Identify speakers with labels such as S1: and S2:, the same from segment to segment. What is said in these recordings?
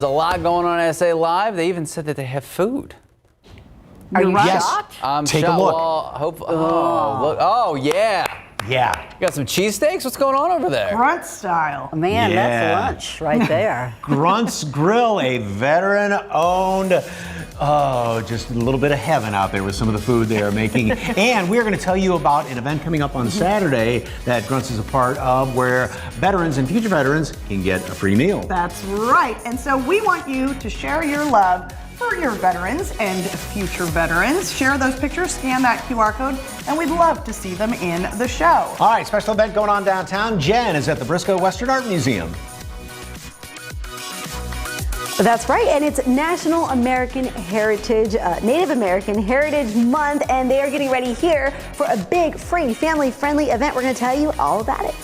S1: There's a lot going on at SA Live. They even said that they have food.
S2: Are you
S3: Yes.
S2: shocked?
S1: I'm
S3: Take a
S1: shocked.
S3: look.
S1: Well, look. Oh, yeah.
S3: Yeah.
S1: You got some cheesesteaks? What's going on over there?
S2: Grunt style.
S4: Man,
S3: Yeah.
S4: that's lunch right there.
S3: Grunt's Grill, a veteran-owned, just a little bit of heaven out there with some of the food they are making. And we're going to tell you about an event coming up on Saturday that Grunt's is a part of, where veterans and future veterans can get a free meal.
S2: That's right. And so we want you to share your love for your veterans and future veterans. Share those pictures, scan that QR code, and we'd love to see them in the show.
S3: All right, special event going on downtown. Jen is at the Briscoe Western Art Museum.
S4: That's right, and it's National American Heritage, Native American Heritage Month, and they are getting ready here for a big, free, family-friendly event. We're going to tell you all about it.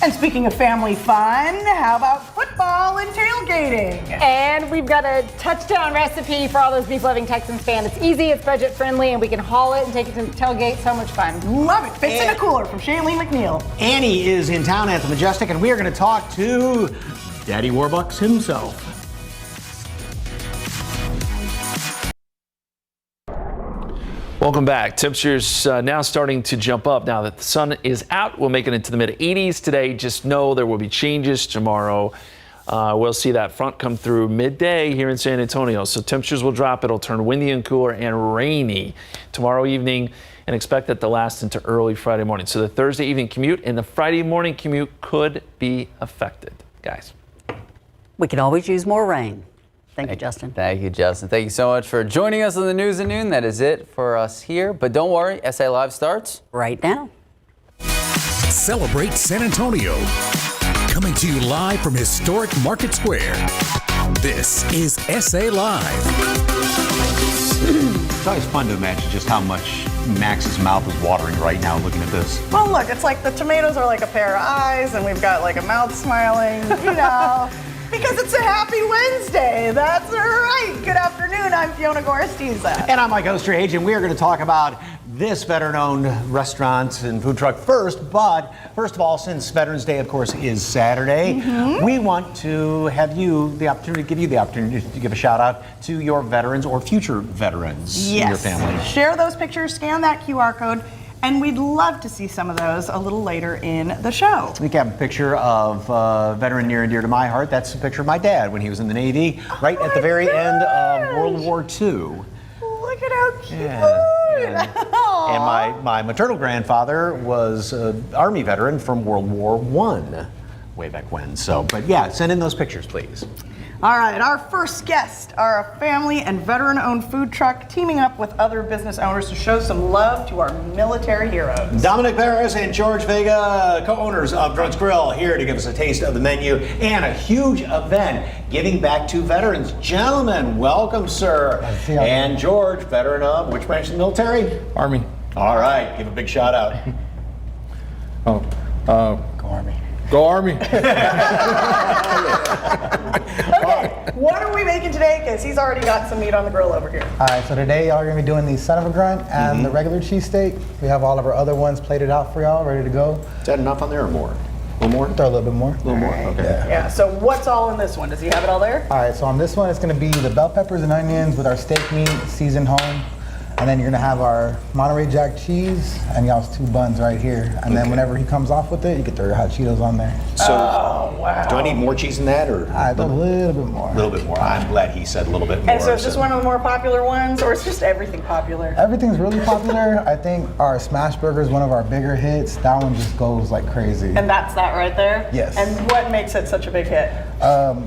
S2: And speaking of family fun, how about football and tailgating?
S5: And we've got a touchdown recipe for all those beef-loving Texans fans. It's easy, it's budget-friendly, and we can haul it and take it to tailgate. So much fun.
S2: Love it. Fits in a cooler from Shailene McNeil.
S3: Annie is in town at the Majestic, and we are going to talk to Daddy Warbucks himself.
S6: Welcome back. Temperatures now starting to jump up now that the sun is out. We'll make it into the mid 80s today. Just know there will be changes tomorrow. We'll see that front come through midday here in San Antonio. So temperatures will drop. It'll turn windy and cooler and rainy tomorrow evening, and expect that to last into early Friday morning. So the Thursday evening commute and the Friday morning commute could be affected, guys.
S4: We can always use more rain. Thank you, Justin.
S1: Thank you, Justin. Thank you so much for joining us on the News at Noon. That is it for us here. But don't worry, SA Live starts
S4: Right now.
S7: Celebrate San Antonio. Coming to you live from historic Market Square. This is SA Live.
S3: It's always fun to imagine just how much Max's mouth is watering right now looking at this.
S2: Well, look, it's like the tomatoes are like a pair of eyes, and we've got like a mouth smiling, because it's a happy Wednesday. That's right. Good afternoon. I'm Fiona Gorostiza.
S3: And I'm Mike Osterhage, and we are going to talk about this veteran-owned restaurant and food truck first. But first of all, since Veterans Day, of course, is Saturday, we want to have you the opportunity, give you the opportunity to give a shout out to your veterans or future veterans in your family.
S2: Share those pictures, scan that QR code, and we'd love to see some of those a little later in the show.
S3: We have a picture of a veteran near and dear to my heart. That's a picture of my dad when he was in the Navy, right at the very end of World War II.
S2: Look at how cute.
S3: And my maternal grandfather was an Army veteran from World War I, way back when. So, but yeah, send in those pictures, please.
S2: All right, our first guests are a family and veteran-owned food truck teaming up with other business owners to show some love to our military heroes.
S3: Dominic Paris and George Vega, co-owners of Grunt's Grill, here to give us a taste of the menu and a huge event giving back to veterans. Gentlemen, welcome, sir. And George, veteran of which branch of the military?
S8: Army.
S3: All right, give a big shout out.
S8: Go
S3: Army.
S8: Go Army.
S2: Okay, what are we making today? Because he's already got some meat on the grill over here.
S9: All right, so today y'all are gonna be doing the son of a grunt and the regular cheesesteak. We have all of our other ones plated out for y'all, ready to go.
S3: Is that enough on there or more? A little more?
S9: Throw a little bit more.
S3: A little more, okay.
S2: Yeah, so what's all in this one? Does he have it all there?
S9: All right, so on this one, it's gonna be the bell peppers and onions with our steak meat seasoned home. And then you're gonna have our Monterey Jack cheese and y'all's 2 buns right here. And then whenever he comes off with it, you can throw your hot Cheetos on there.
S3: So, do I need more cheese than that, or
S9: All right, a little bit more.
S3: a little bit more? I'm glad he said a little bit more.
S2: And so is this one of the more popular ones, or is just everything popular?
S9: Everything's really popular. I think our smash burger is one of our bigger hits. That one just goes like crazy.
S2: And that's that right there?
S9: Yes.
S2: And what makes it such a big hit?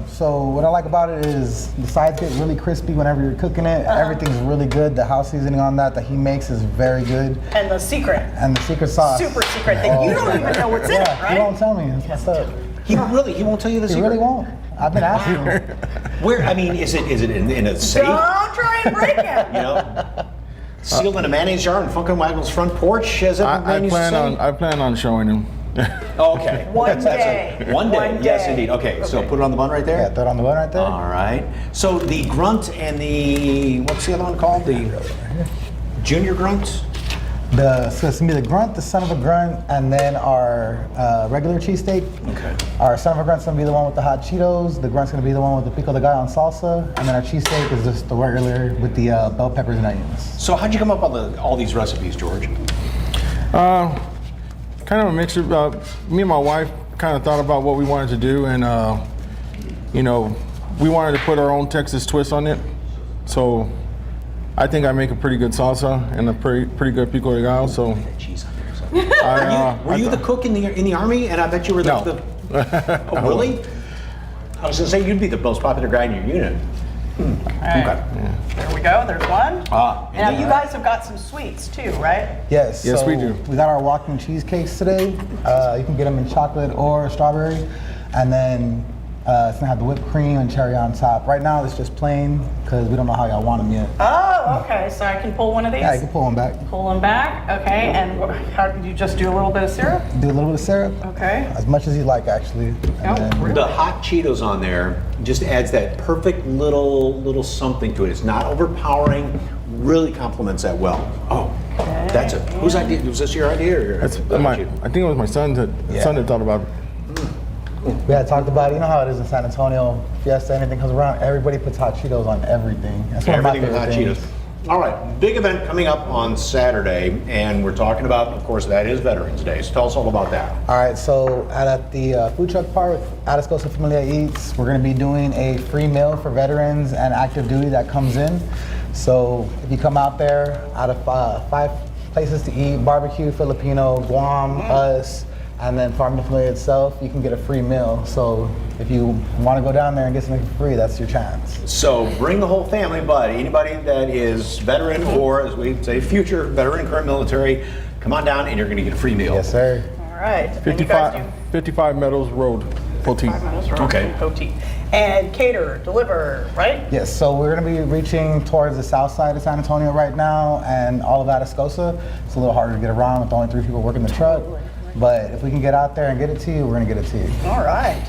S9: So what I like about it is the sides get really crispy whenever you're cooking it. Everything's really good. The house seasoning on that he makes is very good.
S2: And the secret.
S9: And the secret sauce.
S2: Super secret that you don't even know what's in it, right?
S9: He won't tell me. That's messed up.
S3: He won't tell you the
S9: He
S3: secret?
S9: really won't. I've been asking him.
S3: Where, I mean, is it in a safe?
S2: Don't try and break it.
S3: You know? Sealed in a mayonnaise jar on Funkin' Waggle's front porch, as everyone used to say?
S8: I plan on showing him.
S3: Okay.
S2: One day.
S3: One day,
S2: One
S3: yes
S2: day.
S3: indeed. Okay, so put it on the bun right there?
S9: Yeah, throw it on the bun right there.
S3: All right. So the grunt and the, what's the other one called? The junior grunt?
S9: So it's gonna be the grunt, the son of a grunt, and then our regular cheesesteak.
S3: Okay.
S9: Our son of a grunt's gonna be the one with the hot Cheetos. The grunt's gonna be the one with the pico de gallo and salsa, and then our cheesesteak is just the regular with the bell peppers and onions.
S3: So how'd you come up with all these recipes, George?
S8: Kind of a mixture. Me and my wife kind of thought about what we wanted to do, and you know, we wanted to put our own Texas twist on it. So I think I make a pretty good salsa and a pretty good pico de gallo. So
S3: Cheese on there. Were you the cook in the army? And I bet you were
S8: No.
S3: Oh, really? I was gonna say you'd be the most popular guy in your unit.
S2: All right. There we go. There's one.
S3: Ah,
S2: Now you guys have got some sweets too, right?
S9: Yes.
S8: Yes,
S9: so
S8: we do.
S9: We got our walking cheesecakes today. You can get them in chocolate or strawberry, and then it's gonna have the whipped cream and cherry on top. Right now it's just plain because we don't know how y'all want them yet.
S2: Oh, okay. So I can pull one of these.
S9: Yeah, you can pull them back.
S2: Pull them back. Okay. And how did you just do a little bit of syrup?
S9: Do a little bit of syrup.
S2: Okay.
S9: As much as you like, actually. And then-
S3: The hot Cheetos on there just adds that perfect little something to it. It's not overpowering. Really complements that well. Oh, that's a whose idea? Was this your idea or
S8: that's
S3: I
S8: I think it was my son that thought about it.
S9: We had talked about it. You know how it is in San Antonio. Fiesta, anything comes around, everybody puts hot Cheetos on everything. That's one of my
S3: Everything with hot
S9: favorite
S3: Cheetos.
S9: things.
S3: All right, big event coming up on Saturday, and we're talking about, of course, that is Veterans Day. So tell us all about that.
S9: All right, so at the food truck park, Atascosa Familia Eats, we're going to be doing a free meal for veterans and active duty that comes in. So if you come out there, out of 5 places to eat, barbecue, Filipino, Guam, us, and then Farm to Familia itself, you can get a free meal. So if you want to go down there and get something for free, that's your chance.
S3: So bring the whole family, but anybody that is veteran or, as we say, future veteran, current military, come on down and you're going to get a free meal.
S9: Yes, sir.
S2: All right. And you guys do
S8: 55 Meadows Road, Poteet.
S2: 5 miles around
S3: Okay.
S2: Poteet. And cater, deliver, right?
S9: Yes, so we're going to be reaching towards the south side of San Antonio right now and all of Atascosa. It's a little harder to get around with only 3 people working the truck. But if we can get out there and get it to you, we're going to get it to you.
S2: All right.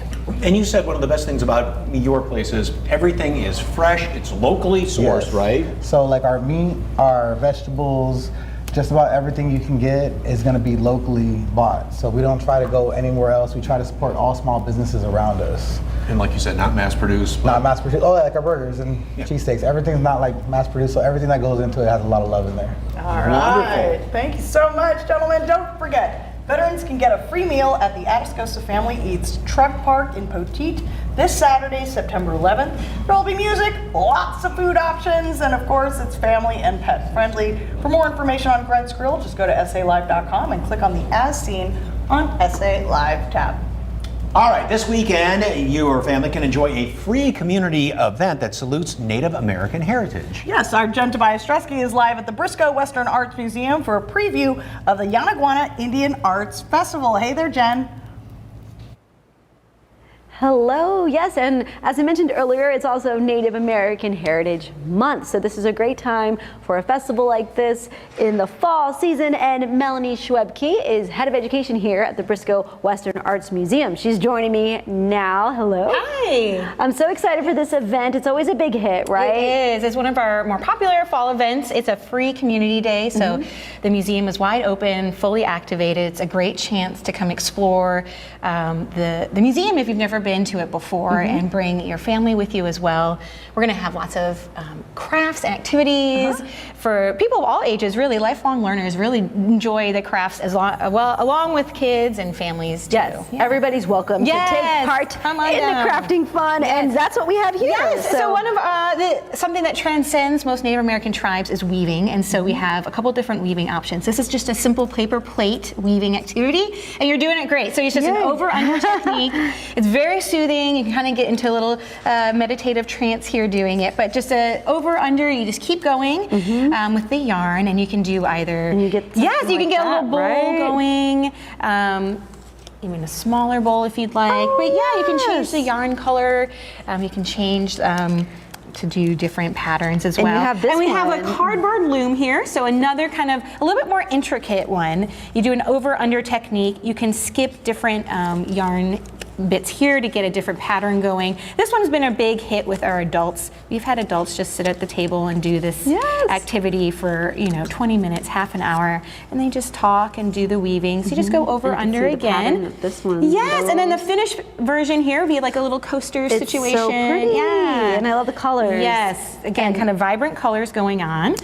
S3: And you said one of the best things about your place is everything is fresh, it's locally sourced,
S9: Yes.
S3: right?
S9: So like our meat, our vegetables, just about everything you can get is going to be locally bought. So we don't try to go anywhere else. We try to support all small businesses around us.
S3: And like you said, not mass produced.
S9: Not mass produced. Oh, like our burgers and cheesesteaks. Everything's not like mass produced, so everything that goes into it has a lot of love in there.
S2: All right. Thank you so much, gentlemen. Don't forget, veterans can get a free meal at the Atascosa Family Eats Truck Park in Poteet this Saturday, September 11th. There will be music, lots of food options, and of course, it's family and pet friendly. For more information on Grunt's Grill, just go to salive.com and click on the As Seen on SA Live tab.
S3: All right, this weekend, your family can enjoy a free community event that salutes Native American heritage.
S2: Yes, our Jen Tobias Stresky is live at the Briscoe Western Arts Museum for a preview of the Yanaguana Indian Arts Festival. Hey there, Jen.
S4: Hello, yes, and as I mentioned earlier, it's also Native American Heritage Month, so this is a great time for a festival like this in the fall season, and Melanie Schwebke is Head of Education here at the Briscoe Western Arts Museum. She's joining me now. Hello.
S10: Hi.
S4: I'm so excited for this event. It's always a big hit, right?
S10: It is. It's one of our more popular fall events. It's a free community day, so the museum is wide open, fully activated. It's a great chance to come explore the museum if you've never been to it before, and bring your family with you as well. We're going to have lots of crafts and activities for people of all ages. Really, lifelong learners really enjoy the crafts along with kids and families too.
S4: Yes, everybody's welcome to take part
S10: Come on
S4: in
S10: down.
S4: the crafting fun, and that's what we have here.
S10: Yes, so one of something that transcends most Native American tribes is weaving, and so we have a couple different weaving options. This is just a simple paper plate weaving activity, and you're doing it great. So it's just an over-under technique. It's very soothing. You can kind of get into a little meditative trance here doing it, but just a over-under. You just keep going with the yarn, and you can do either.
S4: And you get
S10: you
S4: like
S10: can get
S4: that,
S10: a little bowl
S4: right?
S10: going. Even a smaller bowl if you'd like. But yeah, you can change the yarn color. You can change to do different patterns as
S4: And
S10: well.
S4: you have this
S10: and we have
S4: one.
S10: a cardboard loom here, so another kind of a little bit more intricate one. You do an over-under technique. You can skip different yarn bits here to get a different pattern going. This one's been a big hit with our adults. We've had adults just sit at the table and do this activity for 20 minutes, half an hour, and they just talk and do the weaving. So you just go over, under again.
S4: This one.
S10: Yes, and then the finished version here would be like a little coaster situation.
S4: So pretty.
S10: Yeah,
S4: And I love the colors.
S10: Yes, again, kind of vibrant colors going on.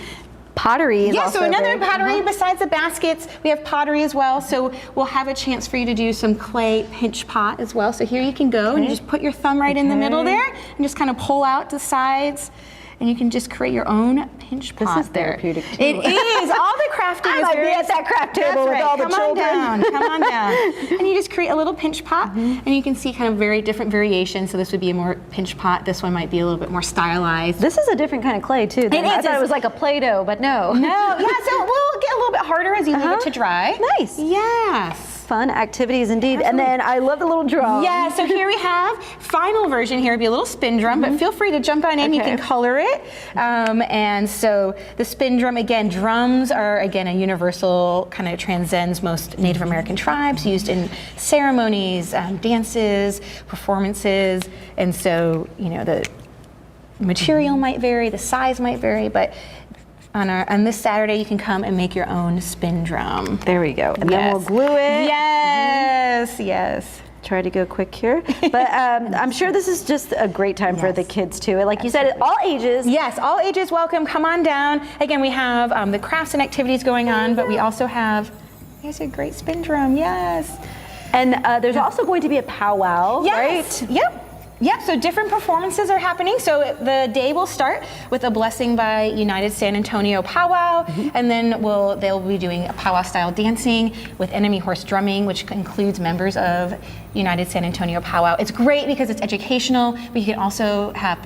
S4: Pottery is also
S10: so another
S4: big.
S10: pottery besides the baskets, we have pottery as well. So we'll have a chance for you to do some clay pinch pot as well. So here you can go and you just put your thumb right in the middle there and just kind of pull out the sides. And you can just create your own pinch pot.
S4: This is therapeutic too.
S10: It is. All the crafting
S4: I
S10: is
S4: might
S10: very...
S4: be at that craft table with all the children.
S10: Come on down. And you just create a little pinch pot, and you can see kind of very different variations. So this would be a more pinch pot. This one might be a little bit more stylized.
S4: This is a different kind of clay too. I thought it was like a Play-Doh, but no.
S10: No, yeah, so we'll get a little bit harder as you leave it to dry.
S4: Nice.
S10: Yes.
S4: Fun activities indeed. And then I love the little drum.
S10: Yeah, so here we have final version here would be a little spin drum, but feel free to jump on in. You can color it. And so the spin drum, again, drums are, again, a universal, kind of transcends most Native American tribes, used in ceremonies, dances, performances. And so, the material might vary, the size might vary, but on this Saturday, you can come and make your own spin drum.
S4: There we go. And then we'll glue it.
S10: Yes, yes.
S4: Try to go quick here. But I'm sure this is just a great time for the kids too. Like you said, all ages.
S10: Yes, all ages welcome. Come on down. Again, we have the crafts and activities going on, but we also have, here's a great spin drum, yes.
S4: And there's also going to be a powwow,
S10: yes.
S4: right?
S10: Yep, so different performances are happening. So the day will start with a blessing by United San Antonio Powwow, and then they'll be doing a powwow style dancing with enemy horse drumming, which includes members of United San Antonio Powwow. It's great because it's educational, but you can also have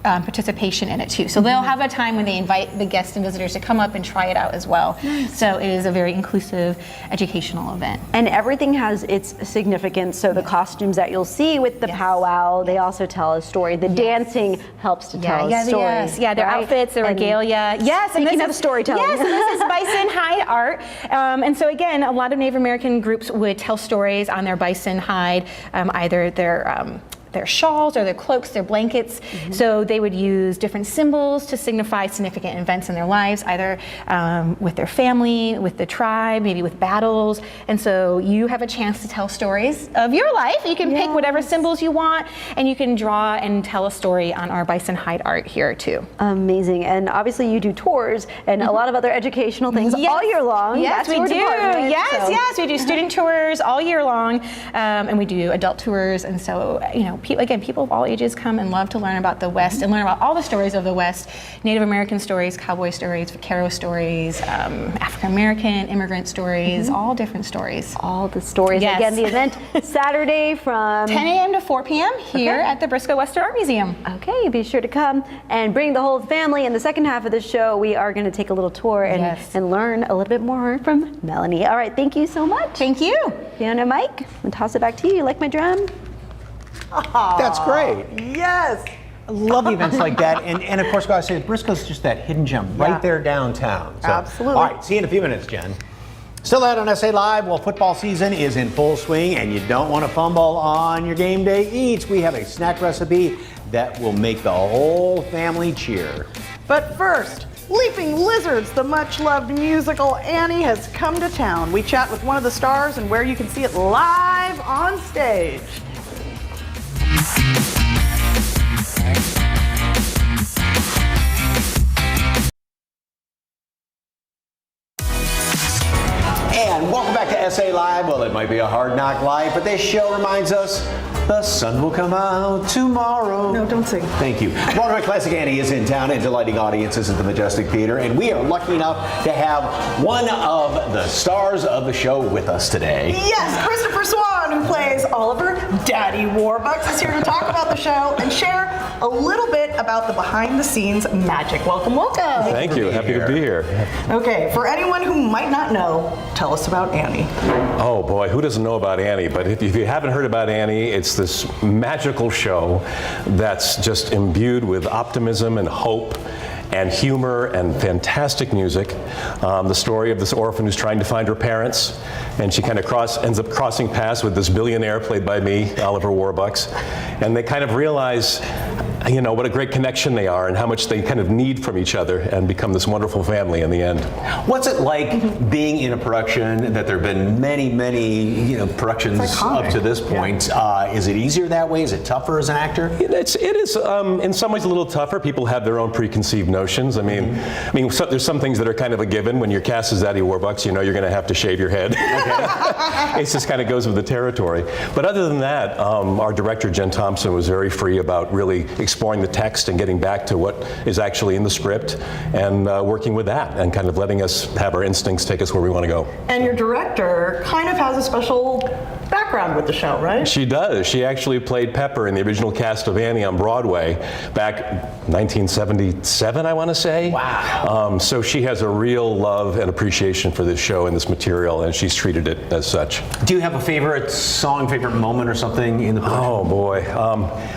S10: participation in it too. So they'll have a time when they invite the guests and visitors to come up and try it out as well. Nice. So it is a very inclusive educational event.
S4: And everything has its significance. So the costumes that you'll see with the powwow, they also tell a story. The dancing helps to tell a story.
S10: Yeah, their outfits, their regalia. Yes,
S4: speaking of storytelling.
S10: Yes, and this is bison hide art. And so again, a lot of Native American groups would tell stories on their bison hide, either their shawls or their cloaks, their blankets. So they would use different symbols to signify significant events in their lives, either with their family, with the tribe, maybe with battles. And so you have a chance to tell stories of your life. You can pick whatever symbols you want, and you can draw and tell a story on our bison hide art here too.
S4: Amazing. And obviously you do tours and a lot of other educational things all year long.
S10: Yes, we do. Yes, we do student tours all year long, and we do adult tours. And so, people of all ages come and love to learn about the West and learn about all the stories of the West: Native American stories, cowboy stories, vaquero stories, African American immigrant stories, all different stories.
S4: All the stories.
S10: Yes.
S4: Again, the event Saturday from
S10: 10 a.m. to 4 p.m. here at the Briscoe Western Art Museum.
S4: Okay, be sure to come and bring the whole family. In the second half of the show, we are going to take a little tour and learn a little bit more from Melanie. All right, thank you so much.
S10: Thank you.
S4: Fiona, Mike, I'm going to toss it back to you. You like my drum?
S3: That's great.
S2: Yes.
S3: I love events like that. And of course, gotta say, Briscoe's just that hidden gem right there downtown. So,
S2: absolutely.
S3: All right, see you in a few minutes, Jen. Still out on SA Live. Well, football season is in full swing, and you don't want to fumble on your game day eats. We have a snack recipe that will make the whole family cheer.
S2: But first, Leaping Lizards, the much-loved musical Annie, has come to town. We chat with one of the stars and where you can see it live on stage.
S3: And welcome back to SA Live. Well, it might be a hard knock life, but this show reminds us the sun will come out tomorrow.
S2: No, don't sing.
S3: Thank you. Broadway Classic Annie is in town and delighting audiences at the Majestic Theater, and we are lucky enough to have one of the stars of the show with us today.
S2: Yes, Christopher Swan, who plays Oliver Daddy Warbucks, is here to talk about the show and share a little bit about the behind-the-scenes magic. Welcome, welcome.
S11: Thank you. Happy to be here.
S2: Okay, for anyone who might not know, tell us about Annie.
S11: Oh boy, who doesn't know about Annie? But if you haven't heard about Annie, it's this magical show that's just imbued with optimism and hope and humor and fantastic music. The story of this orphan who's trying to find her parents, and she kind of ends up crossing paths with this billionaire played by me, Oliver Warbucks, and they kind of realize, you know, what a great connection they are and how much they kind of need from each other and become this wonderful family in the end.
S3: What's it like being in a production that there have been many, productions up to this point? Is it easier that way? Is it tougher as an actor?
S11: It is in some ways a little tougher. People have their own preconceived notions. I mean, there's some things that are kind of a given. When you're cast as Daddy Warbucks, you know you're going to have to shave your head. It just kind of goes with the territory. But other than that, our director, Jen Thompson, was very free about really exploring the text and getting back to what is actually in the script and working with that and kind of letting us have our instincts take us where we want to go.
S2: And your director kind of has a special background with the show, right?
S11: She does. She actually played Pepper in the original cast of Annie on Broadway back 1977, I want to say.
S3: Wow.
S11: So she has a real love and appreciation for this show and this material, and she's treated it as such.
S3: Do you have a favorite song, favorite moment or something in the production?
S11: Oh boy.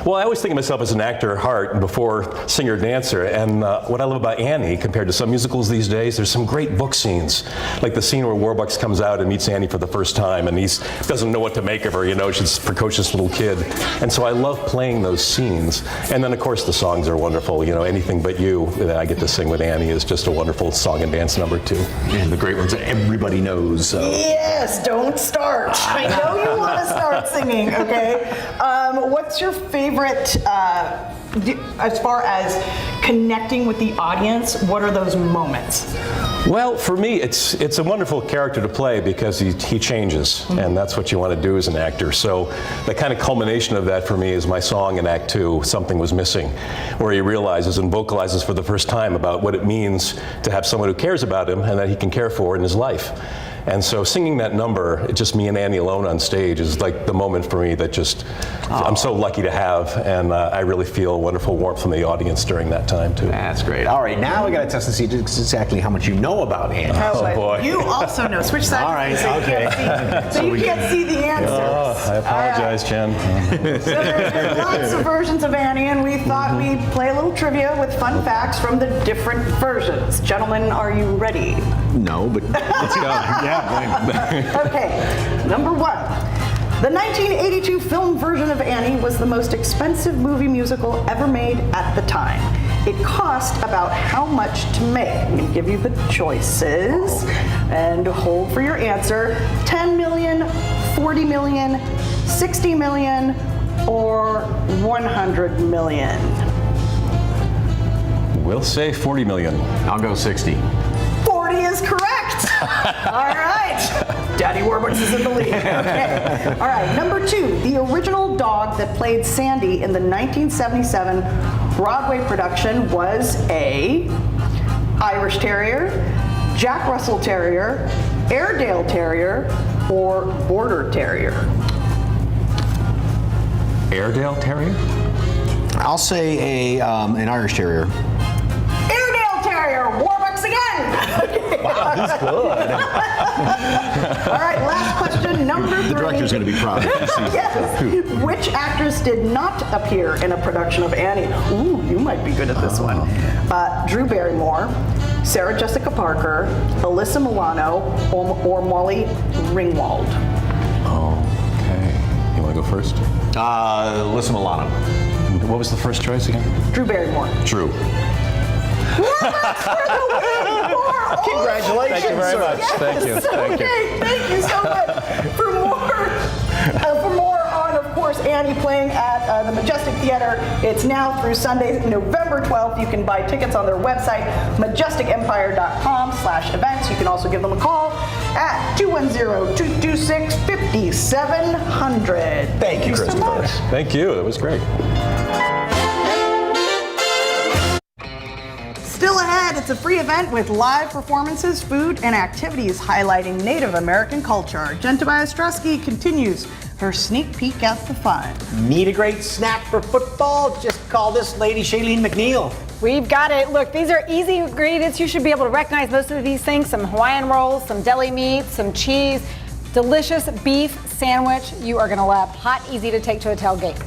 S11: Well, I always think of myself as an actor at heart before singer-dancer, and what I love about Annie compared to some musicals these days, there's some great book scenes, like the scene where Warbucks comes out and meets Annie for the first time, and he doesn't know what to make of her, she's a precocious little kid. And so I love playing those scenes. And then of course the songs are wonderful, Anything But You that I get to sing with Annie is just a wonderful song and dance number too.
S3: And the great ones that everybody knows. So.
S2: Yes, don't start. I know you want to start singing, okay? What's your favorite, as far as connecting with the audience, what are those moments?
S11: Well, for me, it's a wonderful character to play because he changes, and that's what you want to do as an actor. So the kind of culmination of that for me is my song in Act 2, Something Was Missing, where he realizes and vocalizes for the first time about what it means to have someone who cares about him and that he can care for in his life. And so singing that number, just me and Annie alone on stage, is like the moment for me that I'm so lucky to have, and I really feel wonderful warmth from the audience during that time too.
S3: That's great. All right, now we got to test and see exactly how much you know about Annie.
S11: Oh boy.
S2: You also know. Switch sides.
S3: All right, okay.
S2: So you can't see the answers.
S11: Oh, I apologize, Jen.
S2: So there's been lots of versions of Annie, and we thought we'd play a little trivia with fun facts from the different versions. Gentlemen, are you ready?
S3: No, but let's go. Yeah.
S2: Okay, number one. The 1982 film version of Annie was the most expensive movie musical ever made at the time. It cost about how much to make? I'm going to give you the choices and hold for your answer. 10 million, 40 million, 60 million, or 100 million?
S11: We'll say 40 million.
S3: I'll go 60.
S2: 40 is correct. All right. Daddy Warbucks is in the lead. Okay. All right. Number two, the original dog that played Sandy in the 1977 Broadway production was a Irish Terrier, Jack Russell Terrier, Airedale Terrier, or Border Terrier?
S11: Airedale Terrier?
S3: I'll say an Irish Terrier.
S2: Airedale Terrier. Warbucks again. Okay.
S3: Wow, he's good.
S2: All right, last question, number 3.
S3: The director's going to be proud.
S2: Yes. Which actress did not appear in a production of Annie? Ooh, you might be good at this one. Drew Barrymore, Sarah Jessica Parker, Alyssa Milano, or Molly Ringwald?
S11: Okay. You want to go first?
S3: Alyssa Milano.
S11: What was the first choice again?
S2: Drew Barrymore.
S11: True.
S3: Congratulations.
S11: Thank you very much.
S2: Yes.
S11: Thank you. Thank you.
S2: Thank you so much. For more on, of course, Annie playing at the Majestic Theater, it's now through Sunday, November 12th. You can buy tickets on their website, majesticempire.com/events. You can also give them a call at 210-226-5700.
S3: Thank you,
S2: so
S3: Christopher.
S2: much.
S11: Thank you. That was great.
S2: Still ahead, it's a free event with live performances, food, and activities highlighting Native American culture. Jen Tobias-Strusky continues her sneak peek at the fun.
S3: Need a great snack for football? Just call this lady Shailene McNeil.
S5: We've got it. Look, these are easy ingredients. You should be able to recognize most of these things. Some Hawaiian rolls, some deli meat, some cheese, delicious beef sandwich you are going to love. Hot, easy to take to a tailgate.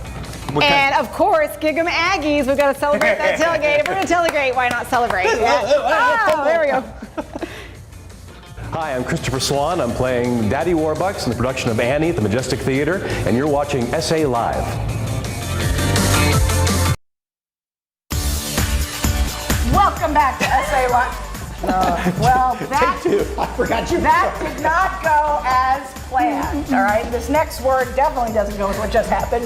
S5: And of course, Gig 'em Aggies. We've got to celebrate that tailgate. If we're going to tailgate, why not celebrate? Oh, there we go.
S11: Hi, I'm Christopher Swan. I'm playing Daddy Warbucks in the production of Annie at the Majestic Theater, and you're watching SA Live.
S2: Welcome back to SA Live. Well, that did not go as planned. All right, this next word definitely doesn't go with what just happened.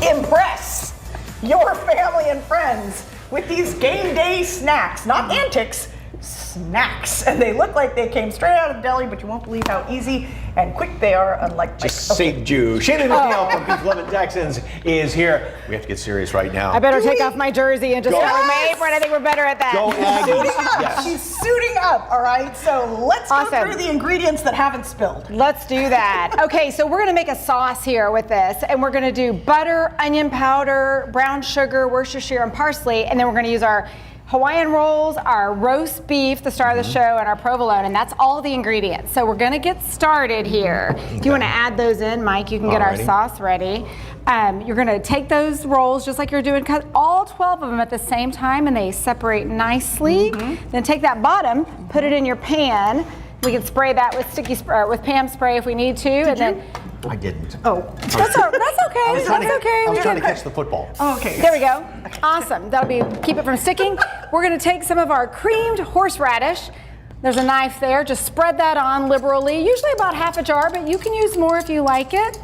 S2: Impress your family and friends with these game day snacks, not antics, snacks. And they look like they came straight out of the deli, but you won't believe how easy and quick they are, unlike
S3: Just saved you. Shaylee McNeil from Beef Loving Texans is here. We have to get serious right now.
S5: I better take off my jersey and just
S3: Go.
S5: start with my apron. I think we're better at that.
S3: Go Aggies. Yes.
S2: She's suiting up, all right? So let's go through the ingredients that haven't spilled.
S5: Let's do that. Okay, so we're gonna make a sauce here with this, and we're gonna do butter, onion powder, brown sugar, Worcestershire, and parsley, and then we're gonna use our Hawaiian rolls, our roast beef, the star of the show, and our provolone, and that's all the ingredients. So we're gonna get started here. If you wanna add those in, Mike, you can get our sauce ready. You're gonna take those rolls just like you're doing, cut all 12 of them at the same time, and they separate nicely. Then take that bottom, put it in your pan. We can spray that with with Pam spray if we need to, and then.
S3: I didn't.
S2: Oh,
S5: that's okay.
S3: I was trying to
S5: Okay.
S3: catch the football.
S2: okay.
S5: There we go. Awesome. That'll be keep it from sticking. We're going to take some of our creamed horseradish. There's a knife there. Just spread that on liberally. Usually about half a jar, but you can use more if you like it.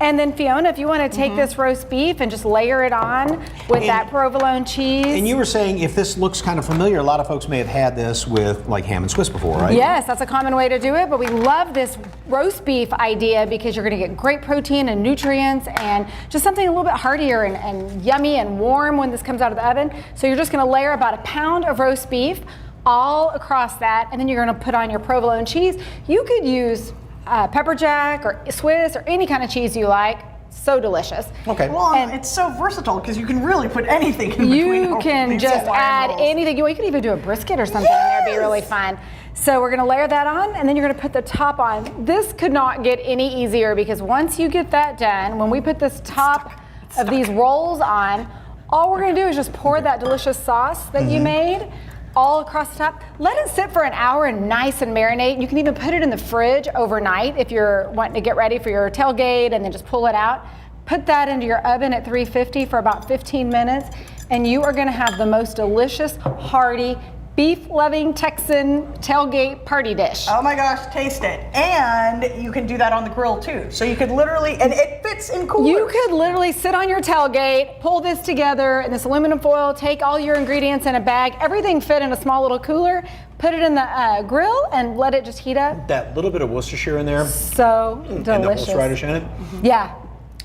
S5: And then Fiona, if you want to take this roast beef and just layer it on with that provolone cheese.
S3: And you were saying if this looks kind of familiar, a lot of folks may have had this with like ham and Swiss before, right?
S5: Yes, that's a common way to do it, but we love this roast beef idea because you're going to get great protein and nutrients and just something a little bit heartier and yummy and warm when this comes out of the oven. So you're just going to layer about a pound of roast beef all across that, and then you're going to put on your provolone cheese. You could use pepper jack or Swiss or any kind of cheese you like. So delicious.
S3: Okay.
S2: Well, and it's so versatile because you can really put anything in between.
S5: You can
S2: these
S5: just
S2: Hawaiian
S5: add
S2: rolls.
S5: anything. You could even do a brisket or something in there. It'd be really fun. So we're gonna layer that on, and then you're gonna put the top on. This could not get any easier because once you get that done, when we put this top of these rolls on, all we're gonna do is just pour that delicious sauce that you made all across the top. Let it sit for an hour and nice and marinate. You can even put it in the fridge overnight if you're wanting to get ready for your tailgate and then just pull it out. Put that into your oven at 350 for about 15 minutes, and you are gonna have the most delicious, hearty, beef-loving Texan tailgate party dish.
S2: Oh my gosh, taste it. And you can do that on the grill too. So you could literally, and it fits in coolers.
S5: You could literally sit on your tailgate, pull this together in this aluminum foil, take all your ingredients in a bag, everything fit in a small little cooler, put it in the grill and let it just heat up.
S3: That little bit of Worcestershire in there.
S5: So delicious.
S3: And the horseradish in it.
S5: Yeah.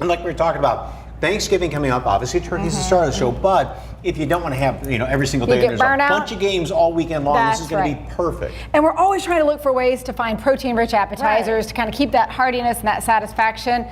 S3: And like we were talking about, Thanksgiving coming up, obviously turkey's the star of the show, but if you don't want to have, every single day,
S5: get
S3: there's a
S5: burnt out.
S3: bunch of games all weekend long, this is
S5: That's
S3: going to
S5: right.
S3: be perfect.
S5: And we're always trying to look for ways to find protein-rich appetizers to kind of keep that heartiness and that satisfaction.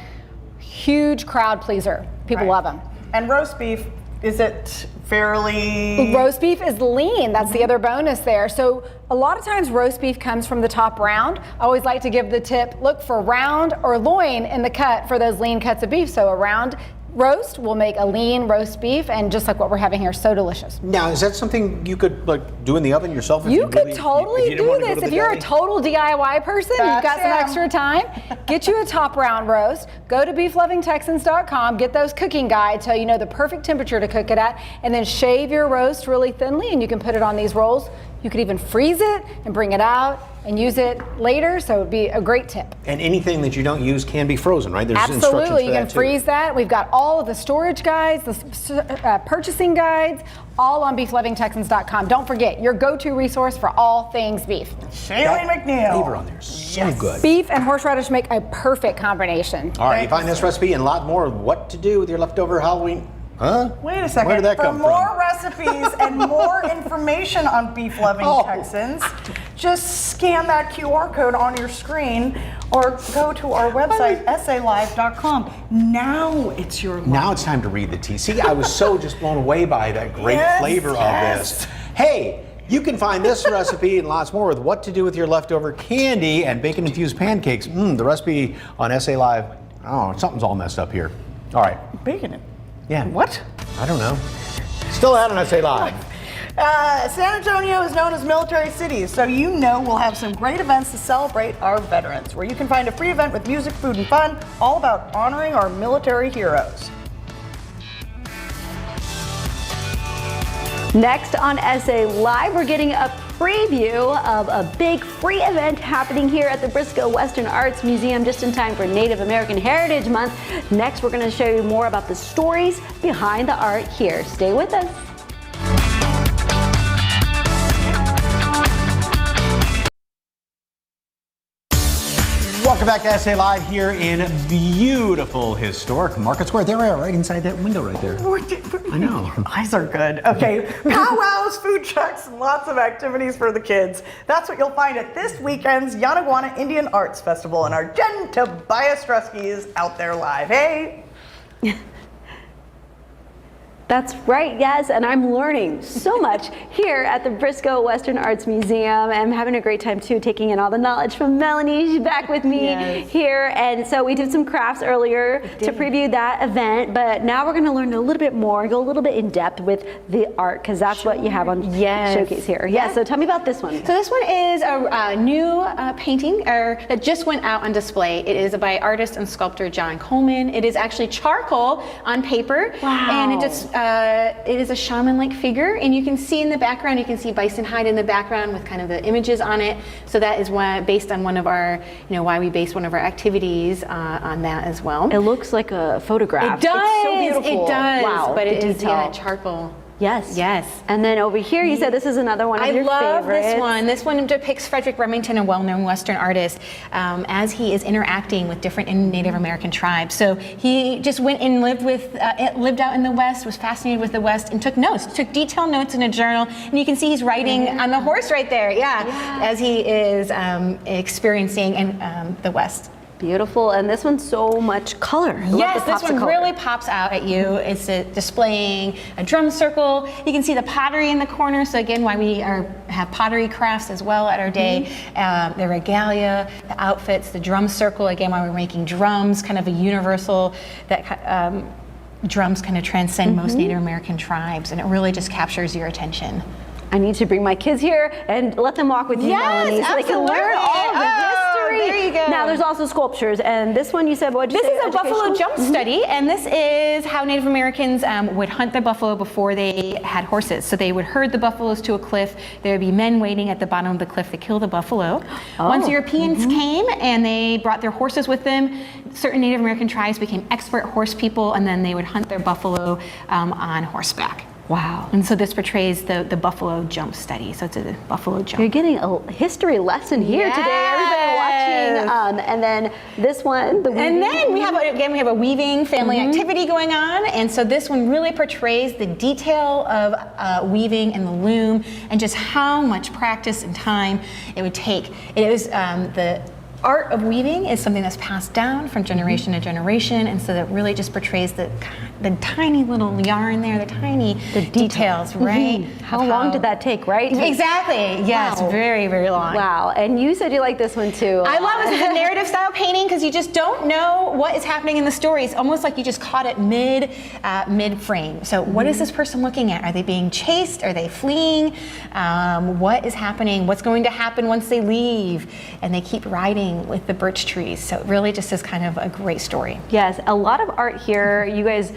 S5: Huge crowd pleaser. People love them.
S2: And roast beef, is it fairly...
S5: Roast beef is lean. That's the other bonus there. So a lot of times roast beef comes from the top round. I always like to give the tip, look for round or loin in the cut for those lean cuts of beef. So a round roast will make a lean roast beef, and just like what we're having here, so delicious.
S3: Now, is that something you could do in the oven yourself? If
S5: You could
S3: really-
S5: totally
S3: if you didn't
S5: do
S3: want to go
S5: this.
S3: to
S5: If
S3: the
S5: you're a
S3: deli?
S5: total DIY person, you've got some extra time, get you a top round roast. Go to beeflovingtexans.com, get those cooking guides so you know the perfect temperature to cook it at, and then shave your roast really thinly, and you can put it on these rolls. You could even freeze it and bring it out and use it later, so it would be a great tip.
S3: And anything that you don't use can be frozen, right? There's instructions for
S5: Absolutely, you
S3: that
S5: can
S3: too.
S5: freeze that. We've got all of the storage guides, the purchasing guides, all on beeflovingtexans.com. Don't forget, your go-to resource for all things beef.
S2: Shaylee McNeil.
S3: Flavor on there, so good.
S5: Beef and horseradish make a perfect combination.
S3: All right, you find this recipe and a lot more of what to do with your leftover Halloween. Huh?
S2: Wait a second.
S3: Where did that
S2: For
S3: come
S2: more
S3: from?
S2: recipes and more information on Beef Loving Texans, just scan that QR code on your screen or go to our website, salive.com. Now it's your life.
S3: Now it's time to read the tea. See, I was so just blown away by that great flavor of this. Hey, you can find this recipe and lots more with what to do with your leftover candy and bacon-infused pancakes. The recipe on SA Live. Oh, something's all messed up here. All right.
S2: Bacon it.
S3: Yeah.
S2: What?
S3: I don't know. Still out on SA Live.
S2: San Antonio is known as Military City, so you know we'll have some great events to celebrate our veterans, where you can find a free event with music, food, and fun, all about honoring our military heroes.
S4: Next on SA Live, we're getting a preview of a big free event happening here at the Briscoe Western Arts Museum just in time for Native American Heritage Month. Next, we're going to show you more about the stories behind the art here. Stay with us.
S3: Welcome back to SA Live here in beautiful historic Market Square. There we are, right inside that window right there. I know.
S2: Eyes are good. Okay, powwows, food trucks, and lots of activities for the kids. That's what you'll find at this weekend's Yanaguana Indian Arts Festival, and our Jen Tobias Strusky is out there live. Hey!
S4: That's right, yes, and I'm learning so much here at the Briscoe Western Arts Museum. I'm having a great time too, taking in all the knowledge from Melanie. She's back with me here, and so we did some crafts earlier to preview that event, but now we're going to learn a little bit more, go a little bit in depth with the art, because that's what you have on showcase here. Yeah, so tell me about this one.
S10: So this one is a new painting that just went out on display. It is by artist and sculptor John Coleman. It is actually charcoal on paper, and it just it is a shaman-like figure, and you can see in the background, you can see bison hide in the background with kind of the images on it. So that is why, based on one of our, why we based one of our activities on that as well.
S4: It looks like a photograph.
S10: It does.
S4: It's so beautiful.
S10: It does.
S4: Wow,
S10: but it is
S4: detail.
S10: Charcoal.
S4: Yes.
S10: Yes.
S4: And then over here, you said this is another one of your favorites.
S10: I love this one. This one depicts Frederick Remington, a well-known Western artist, as he is interacting with different Native American tribes. So he just went and lived out in the West, was fascinated with the West, and took notes, took detailed notes in a journal. And you can see he's riding on the horse right there, as he is experiencing the West.
S4: Beautiful, and this one's so much color.
S10: Yes, this one really pops out at you. It's displaying a drum circle. You can see the pottery in the corner. So again, why we have pottery crafts as well at our day. The regalia, the outfits, the drum circle. Again, why we're making drums, kind of a universal that drums kind of transcend most Native American tribes, and it really just captures your attention.
S4: I need to bring my kids here and let them walk with you, Melanie, so they can learn all of the history.
S10: There you go.
S4: Now, there's also sculptures, and this one you said, what did you say?
S10: This is a buffalo jump study, and this is how Native Americans would hunt the buffalo before they had horses. So they would herd the buffaloes to a cliff. There would be men waiting at the bottom of the cliff to kill the buffalo. Once Europeans came and they brought their horses with them, certain Native American tribes became expert horse people, and then they would hunt their buffalo on horseback.
S4: Wow.
S10: And so this portrays the buffalo jump study. So it's a buffalo jump.
S4: You're getting a history lesson here today. Everybody watching. And then this one, the weaving.
S10: And then we have a weaving family activity going on. And so this one really portrays the detail of weaving and the loom, and just how much practice and time it would take. It was the art of weaving is something that's passed down from generation to generation, and so that really just portrays the tiny little yarn there, the details, right?
S4: How long did that take, right?
S10: Exactly. Yes, very, very long.
S4: Wow. And you said you like this one too.
S10: I love it. It's a narrative style painting because you just don't know what is happening in the story. It's almost like you just caught it mid frame. So what is this person looking at? Are they being chased? Are they fleeing? What is happening? What's going to happen once they leave? And they keep riding with the birch trees. So it really just is kind of a great story.
S4: Yes, a lot of art here. You guys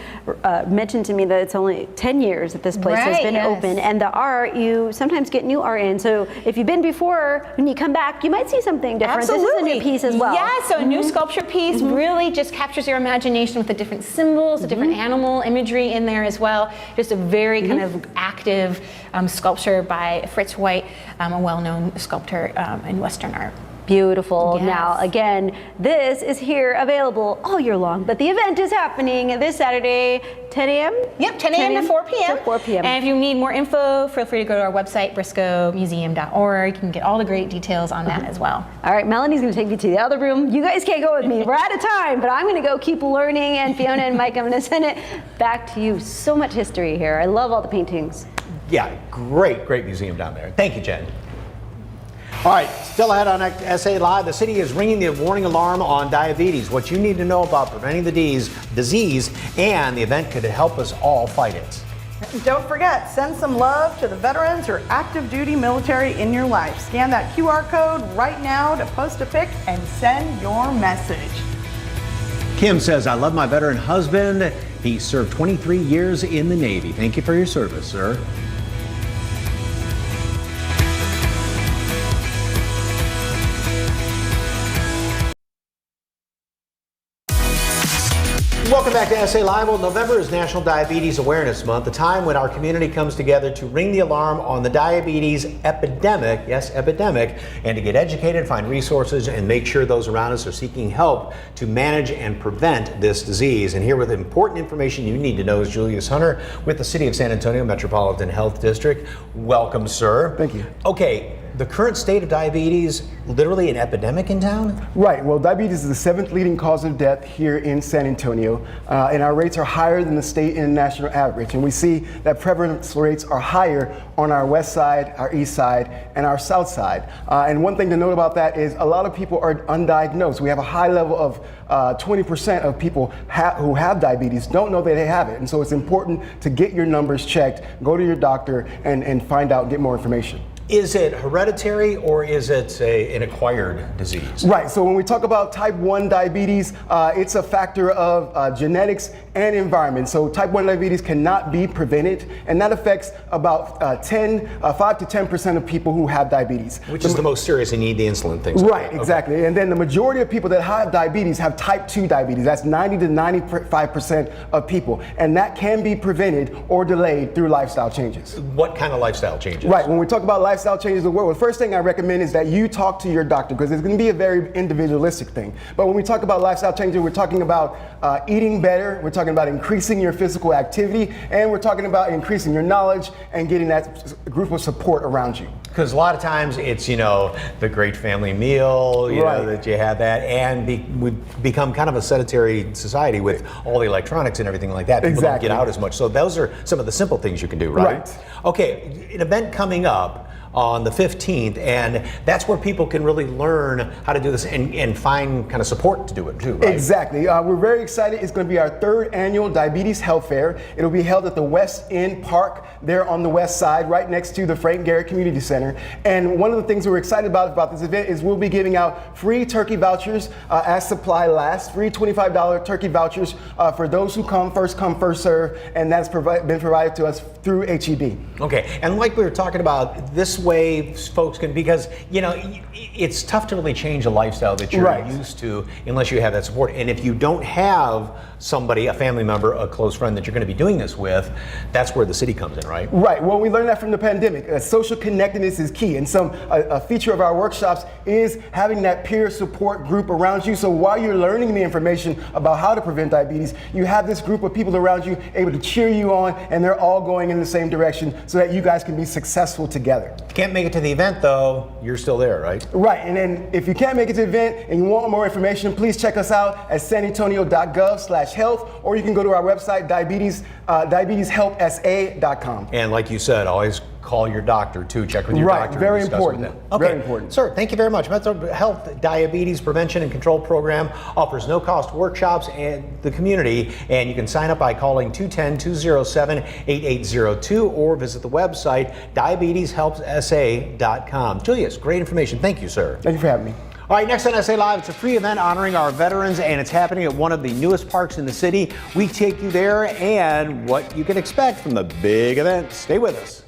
S4: mentioned to me that it's only 10 years that this place has been open, and the art, you sometimes get new art in. So if you've been before, when you come back, you might see something different.
S10: Absolutely.
S4: This is a new piece as well.
S10: Yeah, so a new sculpture piece really just captures your imagination with the different symbols, the different animal imagery in there as well. Just a very kind of active sculpture by Fritz White, a well-known sculptor in Western art.
S4: Beautiful.
S10: Yes.
S4: Now, again, this is here available all year long, but the event is happening this Saturday, 10 a.m.?
S10: Yep, 10 a.m. to 4 p.m.
S4: To 4 p.m.
S10: And if you need more info, feel free to go to our website, briscoemuseum.org. You can get all the great details on that as well.
S4: All right, Melanie's going to take me to the other room. You guys can't go with me. We're out of time, but I'm going to go keep learning, and Fiona and Mike, I'm going to send it back to you. So much history here. I love all the paintings.
S3: Yeah, great museum down there. Thank you, Jen. All right, still ahead on SA Live, the city is ringing the warning alarm on diabetes, what you need to know about preventing the disease, and the event could help us all fight it.
S2: Don't forget, send some love to the veterans or active duty military in your life. Scan that QR code right now to post a pic and send your message.
S3: Kim says, I love my veteran husband. He served 23 years in the Navy. Thank you for your service, sir. Welcome back to SA Live. Well, November is National Diabetes Awareness Month, a time when our community comes together to ring the alarm on the diabetes epidemic, yes, epidemic, and to get educated, find resources, and make sure those around us are seeking help to manage and prevent this disease. And here with important information you need to know is Julius Hunter with the City of San Antonio Metropolitan Health District. Welcome, sir.
S12: Thank you.
S3: Okay. The current state of diabetes, literally an epidemic in town?
S12: Right. Well, diabetes is the 7th leading cause of death here in San Antonio, and our rates are higher than the state and national average. And we see that prevalence rates are higher on our west side, our east side, and our south side. And one thing to note about that is a lot of people are undiagnosed. We have a high level of 20% of people who have diabetes don't know that they have it. And so it's important to get your numbers checked, go to your doctor, and find out, get more information.
S3: Is it hereditary or is it an acquired disease?
S12: Right, so when we talk about type 1 diabetes, it's a factor of genetics and environment. So type 1 diabetes cannot be prevented, and that affects about 5 to 10% of people who have diabetes.
S3: Which is the most serious and need the insulin things.
S12: Right, exactly. Okay. And then the majority of people that have diabetes have type 2 diabetes. That's 90 to 95% of people. And that can be prevented or delayed through lifestyle changes.
S3: What kind of lifestyle changes?
S12: Right, when we talk about lifestyle changes, the first thing I recommend is that you talk to your doctor, because it's going to be a very individualistic thing. But when we talk about lifestyle changes, we're talking about eating better, we're talking about increasing your physical activity, and we're talking about increasing your knowledge and getting that group of support around you.
S3: Because a lot of times it's, the great family meal, you know, that you have that, and we've become kind of a sedentary society with all the electronics and everything like that. People don't get out as much. So those are some of the simple things you can do, right? Okay, an event coming up on the 15th, and that's where people can really learn how to do this and find kind of support to do it too, right?
S12: Exactly. We're very excited. It's going to be our 3rd annual Diabetes Health Fair. It'll be held at the West End Park there on the west side, right next to the Frank Garrett Community Center. And one of the things we're excited about this event is we'll be giving out free turkey vouchers as supply lasts, free $25 turkey vouchers for those who come, first serve, and that's been provided to us through HEB.
S3: Okay, and like we were talking about, this way folks can, because it's tough to really change a lifestyle that you're used to unless you have that support. And if you don't have somebody, a family member, a close friend that you're going to be doing this with, that's where the city comes in, right?
S12: Right. Well, we learned that from the pandemic. Social connectedness is key, and a feature of our workshops is having that peer support group around you. So while you're learning the information about how to prevent diabetes, you have this group of people around you able to cheer you on, and they're all going in the same direction so that you guys can be successful together.
S3: If you can't make it to the event, though, you're still there, right?
S12: Right. And then if you can't make it to the event and you want more information, please check us out at sanantonio.gov/health, or you can go to our website, diabeteshelpsa.com.
S3: And like you said, always call your doctor too. Check with your doctor.
S12: Very
S3: and
S12: important.
S3: With them. Okay.
S12: Very important.
S3: Sir, thank you very much. Metro Health Diabetes Prevention and Control Program offers no-cost workshops in the community, and you can sign up by calling 210-207-8802 or visit the website diabeteshelpsa.com. Julius, great information. Thank you, sir.
S12: Thank you for having me.
S3: All right, next on SA Live, it's a free event honoring our veterans, and it's happening at one of the newest parks in the city. We take you there and what you can expect from the big event. Stay with us.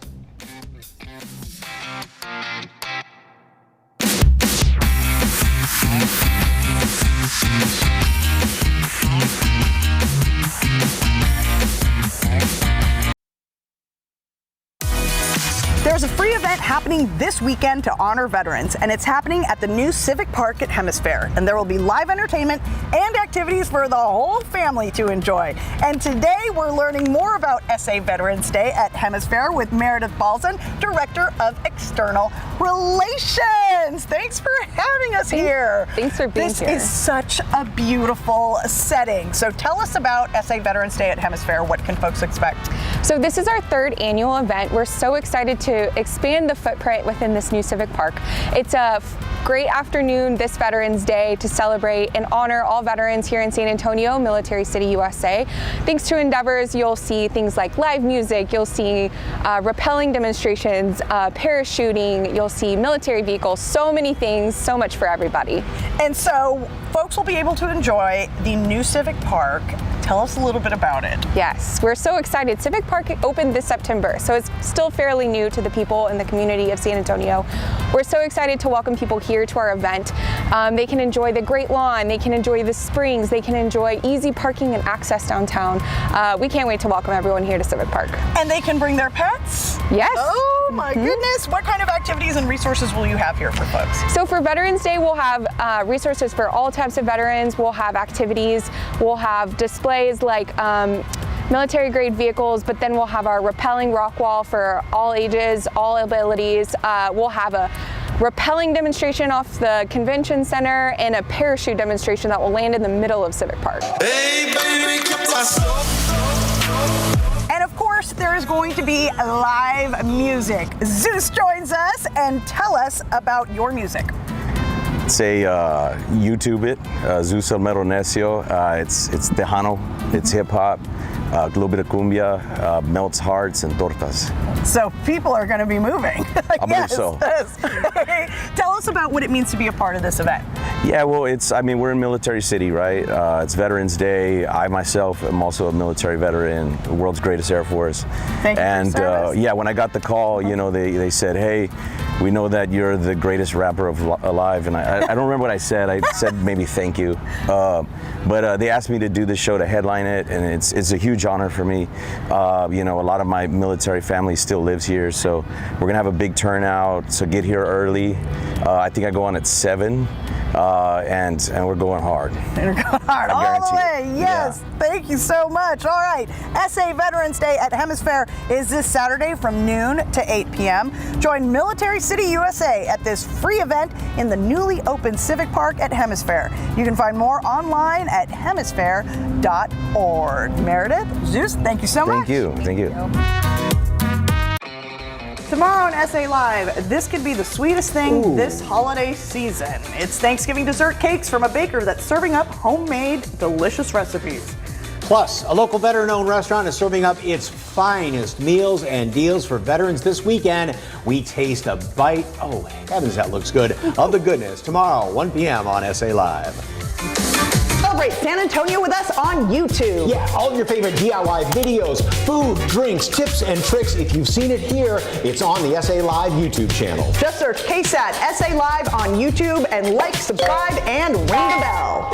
S2: There's a free event happening this weekend to honor veterans, and it's happening at the new Civic Park at Hemisphere. And there will be live entertainment and activities for the whole family to enjoy. And today we're learning more about SA Veterans Day at Hemisphere with Meredith Balzan, Director of External Relations. Thanks for having us here.
S13: Thanks for being here.
S2: This is such a beautiful setting. So tell us about SA Veterans Day at Hemisphere. What can folks expect?
S13: So this is our third annual event. We're so excited to expand the footprint within this new Civic Park. It's a great afternoon this Veterans Day to celebrate and honor all veterans here in San Antonio, Military City, USA. Thanks to Endeavors, you'll see things like live music, you'll see rappelling demonstrations, parachuting, you'll see military vehicles, so many things, so much for everybody.
S2: And so folks will be able to enjoy the new Civic Park. Tell us a little bit about it.
S13: Yes, we're so excited. Civic Park opened this September, so it's still fairly new to the people in the community of San Antonio. We're so excited to welcome people here to our event. They can enjoy the great lawn, they can enjoy the springs, they can enjoy easy parking and access downtown. We can't wait to welcome everyone here to Civic Park.
S2: And they can bring their pets?
S13: Yes.
S2: Oh my goodness. What kind of activities and resources will you have here for folks?
S13: So for Veterans Day, we'll have resources for all types of veterans. We'll have activities, we'll have displays like military grade vehicles, but then we'll have our rappelling rock wall for all ages, all abilities. We'll have a rappelling demonstration off the convention center and a parachute demonstration that will land in the middle of Civic Park.
S2: Hey, baby, and of course, there is going to be live music. Zeus joins us and tell us about your music.
S14: Say YouTube it, Zeus El Mero Necio. It's Tejano, it's hip hop, a little bit of cumbia, melts hearts and tortas.
S2: So people are going to be moving.
S14: I believe so.
S2: Yes. Hey, tell us about what it means to be a part of this event.
S14: Yeah, well, we're in Military City, right? It's Veterans Day. I myself am also a military veteran, the world's greatest Air Force.
S2: Thank you
S14: and
S2: for your service.
S14: yeah, when I got the call, you know, they said, hey, we know that you're the greatest rapper alive, and I don't remember what I said. I said maybe thank you, but they asked me to do this show to headline it, and it's a huge honor for me. You know, a lot of my military family still lives here, so we're gonna have a big turnout. So get here early. I think I go on at 7. And we're going hard.
S2: All the way, yes. Yeah. Thank you so much. All right, SA Veterans Day at Hemisphere is this Saturday from noon to 8 p.m. Join Military City, USA at this free event in the newly opened Civic Park at Hemisphere. You can find more online at hemisphere.org. Meredith, Zeus, thank you so much.
S14: Thank you. Thank you.
S2: Tomorrow on SA Live, this could be the sweetest thing this holiday season. It's Thanksgiving dessert cakes from a baker that's serving up homemade, delicious recipes.
S3: Plus, a local veteran-owned restaurant is serving up its finest meals and deals for veterans this weekend. We taste a bite, oh heavens, that looks good, of the goodness tomorrow, 1 p.m. on SA Live.
S2: Celebrate San Antonio with us on YouTube.
S3: Yeah, all of your favorite DIY videos, food, drinks, tips, and tricks. If you've seen it here, it's on the SA Live YouTube channel.
S2: Just search KSAT SA Live on YouTube and like, subscribe, and ring the bell.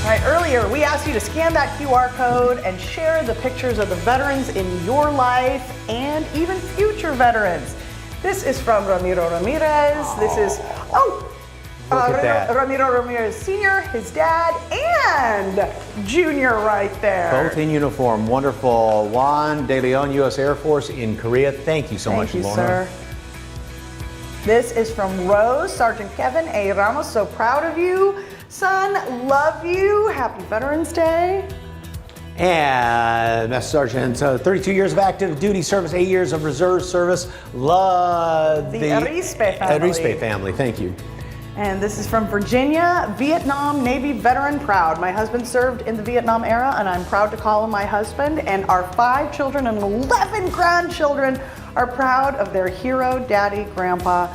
S2: All right, earlier we asked you to scan that QR code and share the pictures of the veterans in your life and even future veterans. This is from Ramiro Ramirez. This is, Ramiro Ramirez Sr., his dad, and Junior right there.
S3: Both in uniform. Wonderful. Juan De Leon, U.S. Air Force in Korea. Thank you so much, Lorna.
S2: Sir. This is from Rose, Sergeant Kevin A. Ramos. So proud of you. Son, love you. Happy Veterans Day.
S3: And Master Sergeant, 32 years of active duty service, 8 years of reserve service. Love
S2: the Arispe family.
S3: Arispe family, thank you.
S2: And this is from Virginia, Vietnam Navy veteran proud. My husband served in the Vietnam era, and I'm proud to call him my husband. And our 5 children and 11 grandchildren are proud of their hero, daddy, grandpa.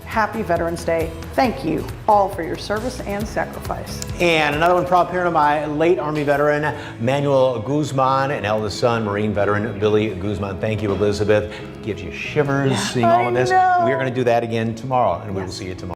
S2: Happy Veterans Day. Thank you all for your service and sacrifice.
S3: And another one, proud parent of my late Army veteran, Manuel Guzman, and eldest son, Marine veteran, Billy Guzman. Thank you, Elizabeth. Gives you shivers seeing all of this. We are going to do that again tomorrow, and we will see you tomorrow.